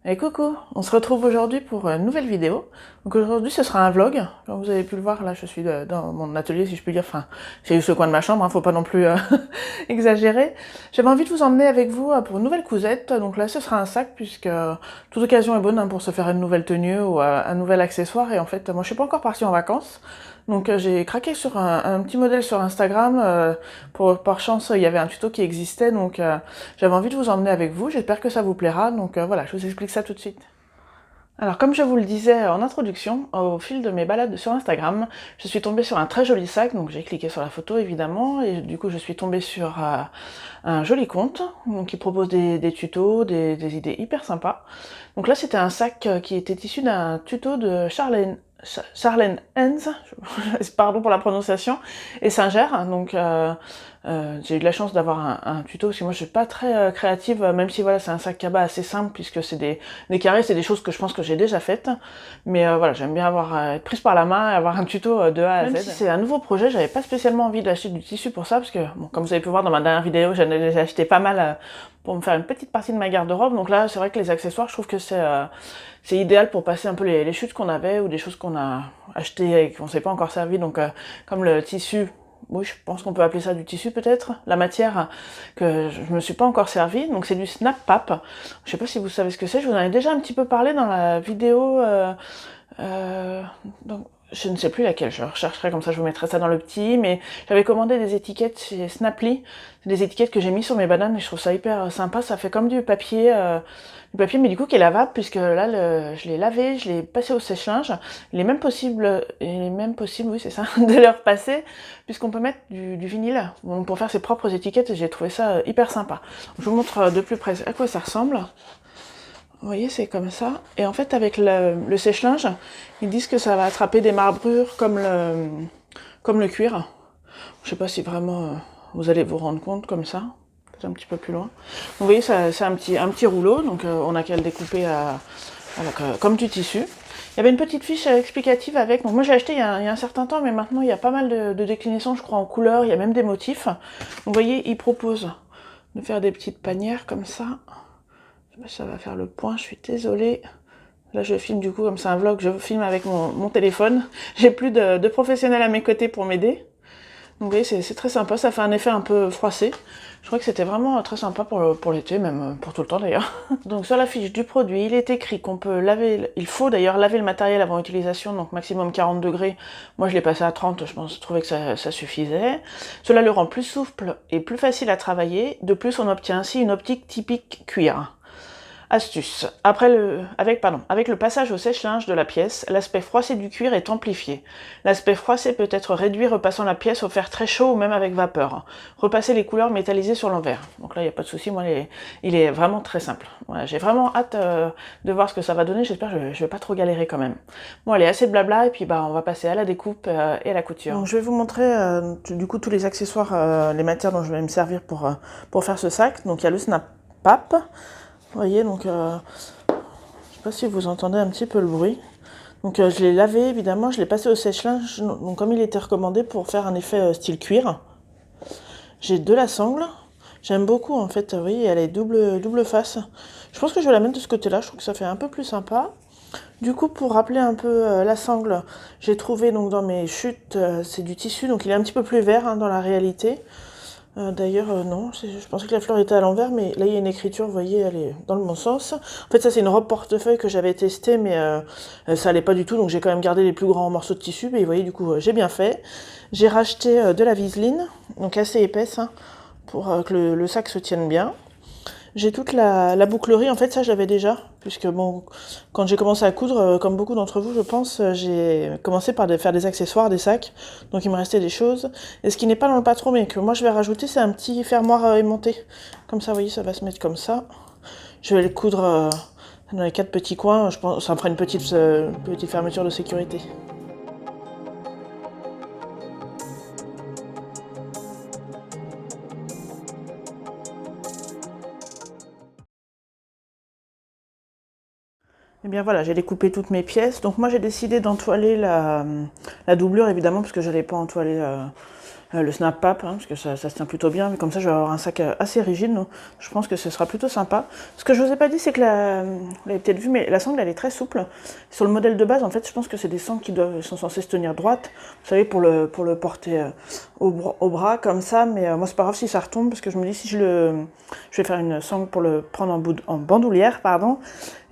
Et coucou, on se retrouve aujourd'hui pour une nouvelle vidéo. Donc aujourd'hui ce sera un vlog, comme vous avez pu le voir, là je suis dans mon atelier si je puis dire, enfin c'est juste le coin de ma chambre, hein, faut pas non plus exagérer. J'avais envie de vous emmener avec vous pour une nouvelle cousette, donc là ce sera un sac puisque toute occasion est bonne hein, pour se faire une nouvelle tenue ou un nouvel accessoire, et en fait moi je suis pas encore partie en vacances. Donc j'ai craqué sur un petit modèle sur Instagram, par chance il y avait un tuto qui existait, donc j'avais envie de vous emmener avec vous, j'espère que ça vous plaira, donc voilà, je vous explique ça tout de suite. Alors comme je vous le disais en introduction, au fil de mes balades sur Instagram, je suis tombée sur un très joli sac, donc j'ai cliqué sur la photo évidemment, et du coup je suis tombée sur un joli compte, donc qui propose des tutos, des idées hyper sympas. Donc là c'était un sac qui était issu d'un tuto de Charlène Hens, pardon pour la prononciation, et Singer. Donc j'ai eu de la chance d'avoir un tuto, parce que moi je suis pas très créative, même si voilà c'est un sac cabas assez simple, puisque c'est des carrés, c'est des choses que je pense que j'ai déjà faites. Mais voilà, j'aime bien être prise par la main et avoir un tuto de A à Z. Même si c'est un nouveau projet, j'avais pas spécialement envie d'acheter du tissu pour ça, parce que bon, comme vous avez pu voir dans ma dernière vidéo, j'en ai déjà acheté pas mal pour me faire une petite partie de ma garde-robe. Donc là, c'est vrai que les accessoires, je trouve que c'est idéal pour passer un peu les chutes qu'on avait ou des choses qu'on a achetées et qu'on s'est pas encore servi. Donc comme le tissu, oui, je pense qu'on peut appeler ça du tissu peut-être, la matière que je me suis pas encore servi, donc c'est du Snap Pap. Je sais pas si vous savez ce que c'est, je vous en ai déjà un petit peu parlé dans la vidéo, donc, je ne sais plus laquelle, je rechercherai comme ça, je vous mettrai ça dans le petit, mais j'avais commandé des étiquettes chez Snaply, c'est des étiquettes que j'ai mis sur mes bananes et je trouve ça hyper sympa, ça fait comme du papier mais du coup qui est lavable, puisque là je l'ai lavé, je l'ai passé au sèche-linge, il est même possible, oui c'est ça, de le repasser, puisqu'on peut mettre du vinyle pour faire ses propres étiquettes, et j'ai trouvé ça hyper sympa. Je vous montre de plus près à quoi ça ressemble. Vous voyez, c'est comme ça. Et en fait, avec le sèche-linge, ils disent que ça va attraper des marbrures comme le cuir. Je sais pas si vraiment vous allez vous rendre compte comme ça. C'est un petit peu plus loin. Vous voyez, c'est un petit rouleau, donc on a qu'à le découper comme du tissu. Il y avait une petite fiche explicative avec. Donc moi j'ai acheté il y a un certain temps, mais maintenant il y a pas mal de déclinaisons, je crois, en couleurs. Il y a même des motifs. Vous voyez, ils proposent de faire des petites panières comme ça. Je sais pas si ça va faire le point, je suis désolée. Là, je filme du coup, comme c'est un vlog, je filme avec mon téléphone. J'ai plus de professionnels à mes côtés pour m'aider. Donc vous voyez, c'est très sympa, ça fait un effet un peu froissé. Je crois que c'était vraiment très sympa pour l'été, même pour tout le temps d'ailleurs. Donc sur la fiche du produit, il est écrit qu'on peut laver, il faut d'ailleurs laver le matériel avant utilisation, donc maximum 40 degrés. Moi je l'ai passé à 30, je trouvais que ça suffisait. Cela le rend plus souple et plus facile à travailler. De plus, on obtient ainsi une optique typique cuir. Astuce. Avec le passage au sèche-linge de la pièce, l'aspect froissé du cuir est amplifié. L'aspect froissé peut être réduit repassant la pièce au fer très chaud ou même avec vapeur. Repasser les couleurs métallisées sur l'envers. Donc là, il n'y a pas de souci, moi, il est vraiment très simple. Voilà, j'ai vraiment hâte de voir ce que ça va donner, j'espère que je vais pas trop galérer quand même. Bon, allez, assez de blabla, et puis on va passer à la découpe et à la couture. Donc je vais vous montrer du coup tous les accessoires, les matières dont je vais me servir pour faire ce sac. Donc il y a le Snap Pap. Vous voyez, donc, je sais pas si vous entendez un petit peu le bruit. Donc, je l'ai lavé, évidemment, je l'ai passé au sèche-linge, donc comme il était recommandé pour faire un effet style cuir. J'ai de la sangle. J'aime beaucoup, en fait, vous voyez, elle est double face. Je pense que je vais la mettre de ce côté-là, je trouve que ça fait un peu plus sympa. Du coup, pour rappeler un peu la sangle, j'ai trouvé donc dans mes chutes, c'est du tissu, donc il est un petit peu plus vert hein, dans la réalité. D'ailleurs, non, je pensais que la fleur était à l'envers, mais là il y a une écriture, vous voyez, elle est dans le bon sens. En fait, ça c'est une robe portefeuille que j'avais testée, mais ça allait pas du tout, donc j'ai quand même gardé les plus grands morceaux de tissu, mais vous voyez, du coup, j'ai bien fait. J'ai racheté de la viseline, donc assez épaisse, hein, pour que le sac se tienne bien. J'ai toute la bouclerie, en fait ça je l'avais déjà, puisque bon, quand j'ai commencé à coudre, comme beaucoup d'entre vous je pense, j'ai commencé par faire des accessoires, des sacs, donc il me restait des choses. Et ce qui n'est pas dans le patron mais que moi je vais rajouter, c'est un petit fermoir aimanté. Comme ça, vous voyez, ça va se mettre comme ça. Je vais le coudre dans les 4 petits coins, je pense ça me fera une petite fermeture de sécurité. Eh bien voilà, j'ai découpé toutes mes pièces. Donc moi j'ai décidé d'entoiler la doublure évidemment parce que je n'allais pas entoiler le Snap Pape, hein, parce que ça se tient plutôt bien, mais comme ça je vais avoir un sac assez rigide, donc je pense que ce sera plutôt sympa. Ce que je vous ai pas dit, c'est que vous l'avez peut-être vu, mais la sangle elle est très souple. Sur le modèle de base, en fait, je pense que c'est des sangles qui sont censées se tenir droite, vous savez, pour le porter au bras, comme ça, mais moi c'est pas grave si ça retombe, parce que je me dis si je vais faire une sangle pour le prendre en bandoulière, pardon,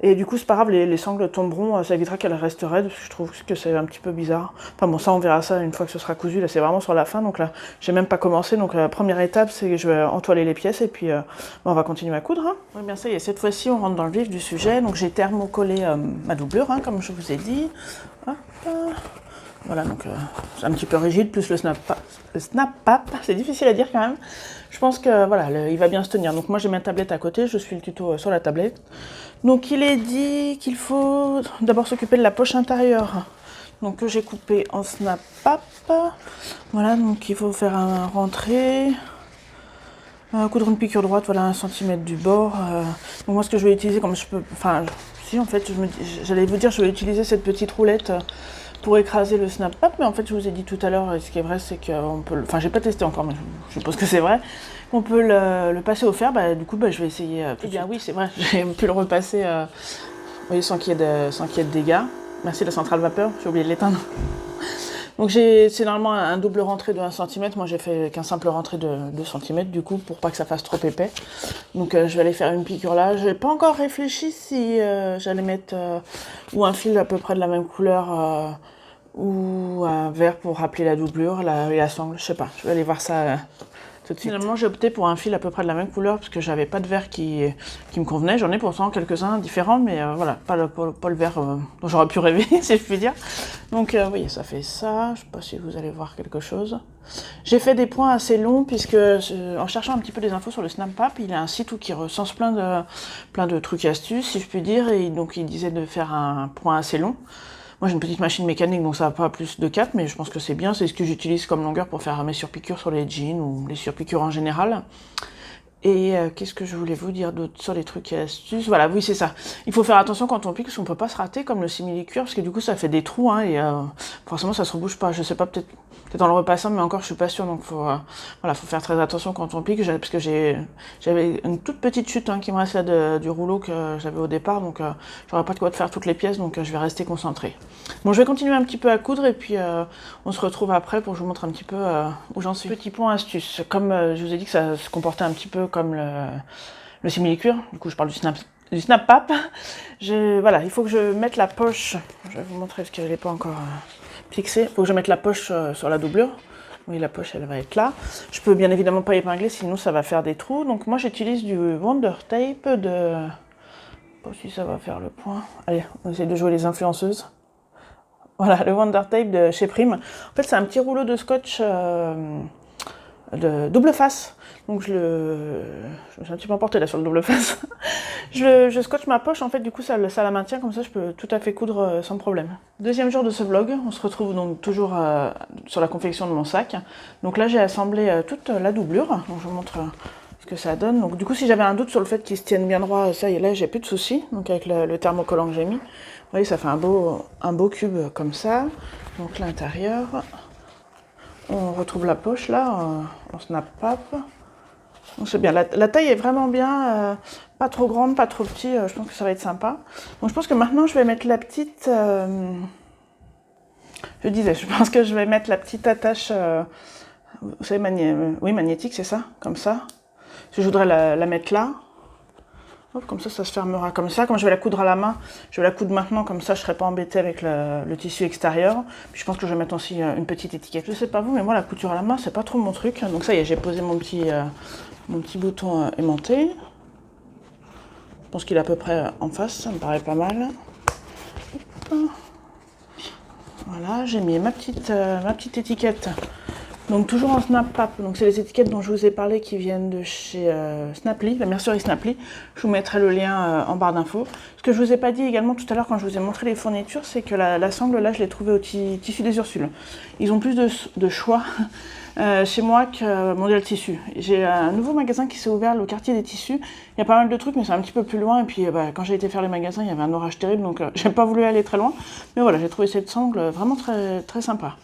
et du coup c'est pas grave, les sangles tomberont, ça évitera qu'elles restent raides, parce que je trouve que c'est un petit peu bizarre. Enfin bon, ça on verra ça une fois que ce sera cousu, là c'est vraiment sur la fin, donc là j'ai même pas commencé, donc la première étape c'est que je vais entoiler les pièces, et puis on va continuer à coudre. Hein. Oui bien ça y est, cette fois-ci on rentre dans le vif du sujet, donc j'ai thermocollé ma doublure, hein, comme je vous ai dit. Hop. Voilà, donc c'est un petit peu rigide, plus le snap pape, c'est difficile à dire quand même. Je pense que voilà, il va bien se tenir. Donc moi j'ai ma tablette à côté, je suis le tuto sur la tablette. Donc il est dit qu'il faut d'abord s'occuper de la poche intérieure. Donc que j'ai coupé en snap pape. Voilà, donc il faut faire un rentrée. Coudre une piqûre droite, voilà, 1 cm du bord. Donc moi ce que je vais utiliser, comme je peux. Enfin, si en fait, j'allais vous dire, je vais utiliser cette petite roulette pour écraser le snap pape, mais en fait je vous ai dit tout à l'heure, ce qui est vrai c'est qu'on peut, enfin j'ai pas testé encore, mais je suppose que c'est vrai, on peut le passer au fer, du coup je vais essayer tout de suite. Oui c'est vrai, j'ai pu le repasser vous voyez, sans qu'il y ait de dégâts. Merci la centrale vapeur, j'ai oublié de l'éteindre. Donc c'est normalement un double rentrée de 1 cm, moi j'ai fait qu'un simple rentrée de 2 cm du coup pour pas que ça fasse trop épais. Donc je vais aller faire une piqûre là, je n'ai pas encore réfléchi si j'allais mettre ou un fil à peu près de la même couleur ou un vert pour rappeler la doublure et la sangle, je sais pas, je vais aller voir ça tout de suite. Finalement j'ai opté pour un fil à peu près de la même couleur parce que j'avais pas de vert qui me convenait, j'en ai pourtant quelques-uns différents mais voilà, pas le vert dont j'aurais pu rêver si je puis dire. Donc vous voyez ça fait ça, je sais pas si vous allez voir quelque chose. J'ai fait des points assez longs puisque en cherchant un petit peu des infos sur le Snap Pape, il a un site qui recense plein de trucs et astuces si je puis dire et donc il disait de faire un point assez long. Moi j'ai une petite machine mécanique donc ça va pas plus de 4 mais je pense que c'est bien, c'est ce que j'utilise comme longueur pour faire mes surpiqûres sur les jeans ou les surpiqûres en général. Et qu'est-ce que je voulais vous dire d'autre sur les trucs et astuces? Voilà, oui c'est ça. Il faut faire attention quand on pique parce qu'on peut pas se rater comme le simili-cuir parce que du coup ça fait des trous hein, et forcément ça se rebouche pas. Je sais pas, peut-être en le repassant mais encore je suis pas sûre donc faut faire très attention quand on pique parce que j'avais une toute petite chute hein, qui me reste là du rouleau que j'avais au départ donc j'aurais pas de quoi de faire toutes les pièces donc je vais rester concentrée. Bon je vais continuer un petit peu à coudre et puis on se retrouve après pour que je vous montre un petit peu où j'en suis. Petit point astuce, comme je vous ai dit que ça se comportait un petit peu comme le simili-cuir, du coup je parle du snap pape. Voilà, il faut que je mette la poche, je vais vous montrer parce qu'elle n'est pas encore fixée, il faut que je mette la poche sur la doublure. Oui, la poche elle va être là. Je peux bien évidemment pas épingler sinon ça va faire des trous, donc moi j'utilise du Wonder Tape de... Je sais pas si ça va faire le point. Allez, on essaie de jouer les influenceuses. Voilà, le Wonder Tape de chez Prime. En fait c'est un petit rouleau de scotch de double face. Donc je me suis un petit peu emportée là sur le double face. je scotche ma poche, en fait du coup ça la maintient, comme ça je peux tout à fait coudre sans problème. Deuxième jour de ce vlog, on se retrouve donc toujours sur la confection de mon sac. Donc là j'ai assemblé toute la doublure, donc je vous montre ce que ça donne. Donc du coup si j'avais un doute sur le fait qu'il se tienne bien droit, ça y est là j'ai plus de soucis, donc avec le thermocollant que j'ai mis. Vous voyez ça fait un beau cube comme ça. Donc l'intérieur, on retrouve la poche là, en snap pape. Donc c'est bien, la taille est vraiment bien, pas trop grande, pas trop petit, je pense que ça va être sympa. Donc je pense que maintenant je vais mettre la petite, je pense que je vais mettre la petite attache, vous savez, magnétique, c'est ça, comme ça. Je voudrais la mettre là. Hop, comme ça se fermera comme ça. Comme je vais la coudre à la main, je vais la coudre maintenant, comme ça je ne serai pas embêtée avec le tissu extérieur. Puis je pense que je vais mettre aussi une petite étiquette. Je sais pas vous, mais moi la couture à la main, c'est pas trop mon truc. Donc ça y est, j'ai posé mon petit bouton aimanté. Je pense qu'il est à peu près en face, ça me paraît pas mal. Hop. Voilà, j'ai mis ma petite étiquette. Donc toujours en snap pape, donc c'est les étiquettes dont je vous ai parlé qui viennent de chez Snaply, la mercerie Snaply. Je vous mettrai le lien en barre d'infos. Ce que je vous ai pas dit également tout à l'heure quand je vous ai montré les fournitures, c'est que la sangle là je l'ai trouvée au tissu des Ursules. Ils ont plus de choix chez moi que Mondial Tissu. J'ai un nouveau magasin qui s'est ouvert, le quartier des tissus. Il y a pas mal de trucs mais c'est un petit peu plus loin et puis quand j'ai été faire les magasins il y avait un orage terrible donc j'ai pas voulu aller très loin. Mais voilà, j'ai trouvé cette sangle vraiment très, très sympa.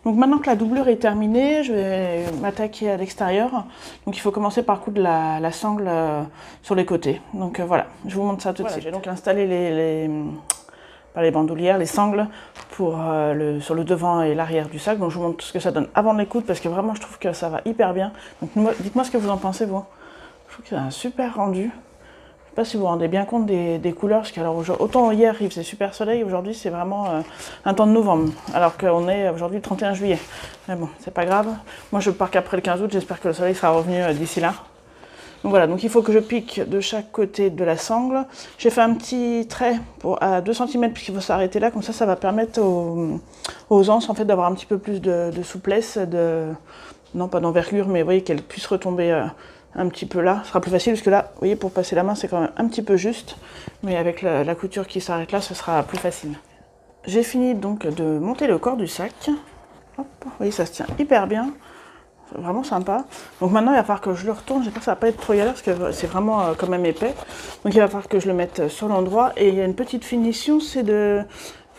Donc maintenant que la doublure est terminée, je vais m'attaquer à l'extérieur. Donc il faut commencer par coudre la sangle sur les côtés. Donc voilà, je vous montre ça tout de suite. J'ai donc installé les bandoulières, les sangles sur le devant et l'arrière du sac. Donc je vous montre ce que ça donne avant de les coudre parce que vraiment je trouve que ça va hyper bien. Donc dites-moi ce que vous en pensez vous. Je trouve que c'est un super rendu. Je ne sais pas si vous vous rendez bien compte des couleurs, parce que alors, autant hier il faisait super soleil, aujourd'hui c'est vraiment un temps de novembre, alors qu'on est aujourd'hui le 31 juillet. Mais bon, c'est pas grave. Moi je pars qu'après le 15 août, j'espère que le soleil sera revenu d'ici là. Donc voilà, donc il faut que je pique de chaque côté de la sangle. J'ai fait un petit trait à 2 cm puisqu'il faut s'arrêter là, comme ça va permettre aux anses en fait, d'avoir un petit peu plus de souplesse, non pas d'envergure, mais vous voyez qu'elles puissent retomber un petit peu là. Ce sera plus facile parce que là, vous voyez, pour passer la main, c'est quand même un petit peu juste. Mais avec la couture qui s'arrête là, ce sera plus facile. J'ai fini donc de monter le corps du sac. Hop, vous voyez, ça se tient hyper bien. C'est vraiment sympa. Donc maintenant, il va falloir que je le retourne. J'espère que ça va pas être trop galère parce que c'est vraiment quand même épais. Donc il va falloir que je le mette sur l'endroit. Et il y a une petite finition, c'est de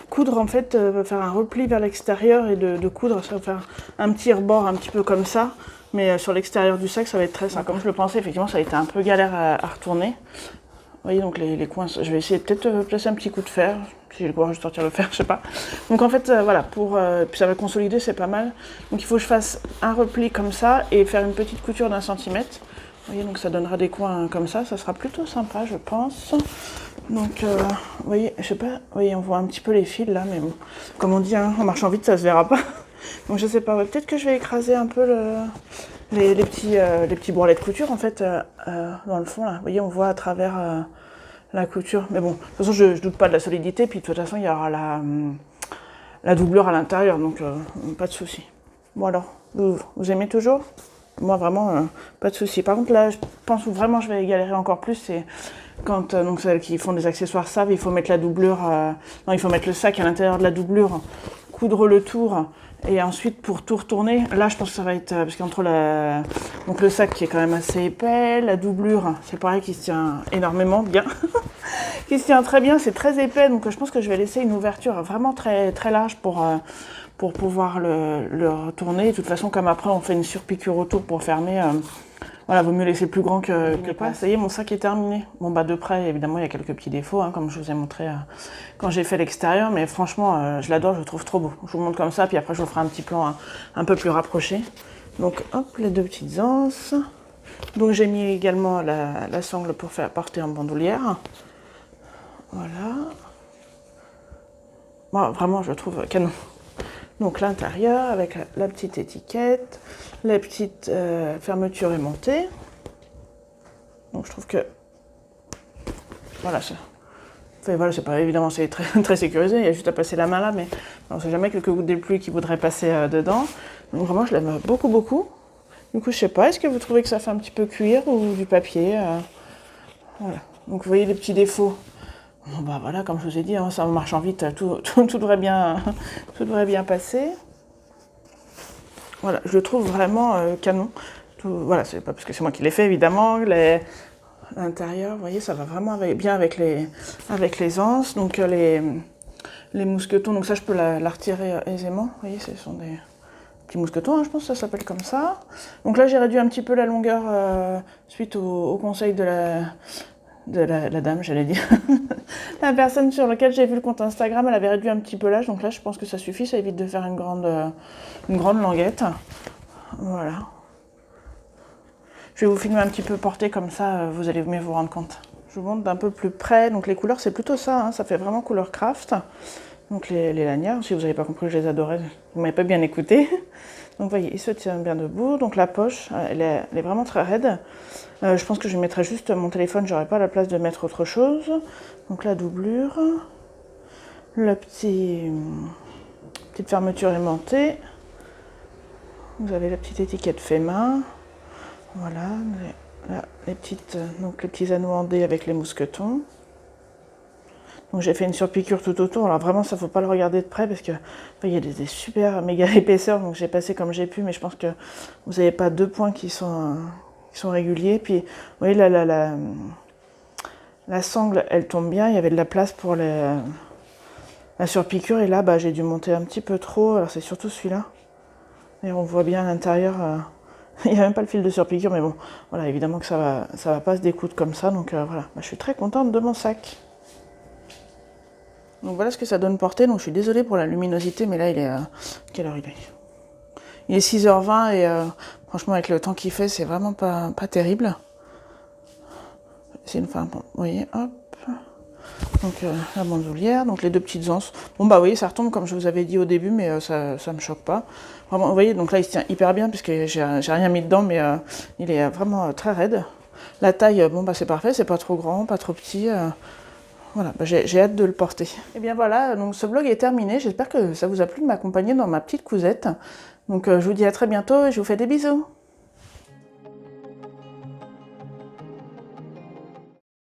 coudre en fait, faire un repli vers l'extérieur et de coudre, ça va faire un petit rebord un petit peu comme ça. Mais sur l'extérieur du sac, ça va être très simple. Comme je le pensais, effectivement, ça a été un peu galère à retourner. Vous voyez, donc les coins, je vais essayer peut-être de placer un petit coup de fer. Si j'ai le courage de sortir le fer, je sais pas. Donc en fait, voilà, puis ça va consolider, c'est pas mal. Donc il faut que je fasse un repli comme ça et faire une petite couture d'1 centimètre. Vous voyez, donc ça donnera des coins comme ça sera plutôt sympa, je pense. Donc, vous voyez, je sais pas, vous voyez, on voit un petit peu les fils là, mais bon, comme on dit, hein, en marchant vite, ça se verra pas. Donc je sais pas, ouais, peut-être que je vais écraser un peu les petits bourrelets de couture en fait dans le fond là. Vous voyez, on voit à travers la couture. Mais bon, de toute façon, je doute pas de la solidité, puis de toute façon, il y aura la doublure à l'intérieur, donc pas de souci. Bon alors, vous aimez toujours? Moi vraiment, pas de souci. Par contre là, je pense que vraiment je vais galérer encore plus, c'est quand donc celles qui font des accessoires savent, il faut mettre la doublure, non, il faut mettre le sac à l'intérieur de la doublure, coudre le tour. Et ensuite, pour tout retourner, là, je pense que ça va être... Parce qu'entre donc le sac qui est quand même assez épais, la doublure, c'est pareil, qui se tient énormément bien. Qui se tient très bien, c'est très épais. Donc je pense que je vais laisser une ouverture vraiment très, très large pour pouvoir le retourner. De toute façon, comme après, on fait une surpiqûre autour pour fermer... voilà, vaut mieux laisser plus grand que pas. Ça y est, mon sac est terminé. Bon, bah de près, évidemment, il y a quelques petits défauts, hein, comme je vous ai montré quand j'ai fait l'extérieur. Mais franchement, je l'adore, je le trouve trop beau. Je vous montre comme ça, puis après, je vous ferai un petit plan un peu plus rapproché. Donc, hop, les 2 petites anses. Donc, j'ai mis également la sangle pour faire porter en bandoulière. Voilà. Bon, vraiment, je le trouve canon. Donc l'intérieur avec la petite étiquette, les petites fermetures aimantées. Donc je trouve que voilà, c'est pas évidemment c'est très, très sécurisé, il y a juste à passer la main là, mais on ne sait jamais quelques gouttes de pluie qui voudraient passer dedans. Donc vraiment je l'aime beaucoup beaucoup. Du coup je sais pas, est-ce que vous trouvez que ça fait un petit peu cuir ou du papier voilà. Donc vous voyez les petits défauts. Bon, bah voilà, comme je vous ai dit, hein, ça en marchant vite, tout devrait bien passer. Voilà, je le trouve vraiment canon. Voilà, c'est pas parce que c'est moi qui l'ai fait, évidemment. L'intérieur, vous voyez, ça va vraiment bien avec les anses. Donc les mousquetons, donc ça je peux la retirer aisément. Vous voyez, ce sont des petits mousquetons, hein, je pense que ça s'appelle comme ça. Donc là j'ai réduit un petit peu la longueur suite au conseil de la dame, j'allais dire. La personne sur laquelle j'ai vu le compte Instagram, elle avait réduit un petit peu l'âge, donc là je pense que ça suffit, ça évite de faire une grande languette. Voilà. Je vais vous filmer un petit peu porté, comme ça vous allez mieux vous rendre compte. Je vous montre d'un peu plus près, donc les couleurs c'est plutôt ça, hein, ça fait vraiment couleur craft. Donc les lanières, si vous n'avez pas compris, je les adorais, vous m'avez pas bien écouté. Donc vous voyez, il se tient bien debout, donc la poche, elle est vraiment très raide. Je pense que je mettrai juste mon téléphone, j'aurai pas la place de mettre autre chose. Donc la doublure, la petite fermeture aimantée. Vous avez la petite étiquette fait main. Voilà, les petits anneaux en D avec les mousquetons. Donc j'ai fait une surpiqûre tout autour. Alors vraiment, ça faut pas le regarder de près parce que il y a des super méga épaisseurs. Donc j'ai passé comme j'ai pu, mais je pense que vous n'avez pas 2 points qui sont réguliers. Puis vous voyez la sangle, elle tombe bien. Il y avait de la place pour la surpiqûre et là, bah, j'ai dû monter un petit peu trop. Alors c'est surtout celui-là. Et on voit bien à l'intérieur, il n'y a même pas le fil de surpiqûre, mais bon, voilà, évidemment que ça va pas se découdre comme ça, donc voilà, bah, je suis très contente de mon sac. Donc voilà ce que ça donne portée, donc je suis désolée pour la luminosité, mais là il est... quelle heure il est? Il est 6h20 et franchement avec le temps qu'il fait, c'est vraiment pas terrible. C'est une fin, bon, vous voyez, hop. Donc la bandoulière, donc les deux petites anses. Bon bah vous voyez, ça retombe comme je vous avais dit au début, mais ça me choque pas. Vraiment, vous voyez, donc là il se tient hyper bien puisque j'ai rien mis dedans, mais il est vraiment très raide. La taille, bon bah c'est parfait, c'est pas trop grand, pas trop petit. Voilà, bah, j'ai hâte de le porter. Et bien voilà, donc ce vlog est terminé. J'espère que ça vous a plu de m'accompagner dans ma petite cousette. Donc je vous dis à très bientôt et je vous fais des bisous.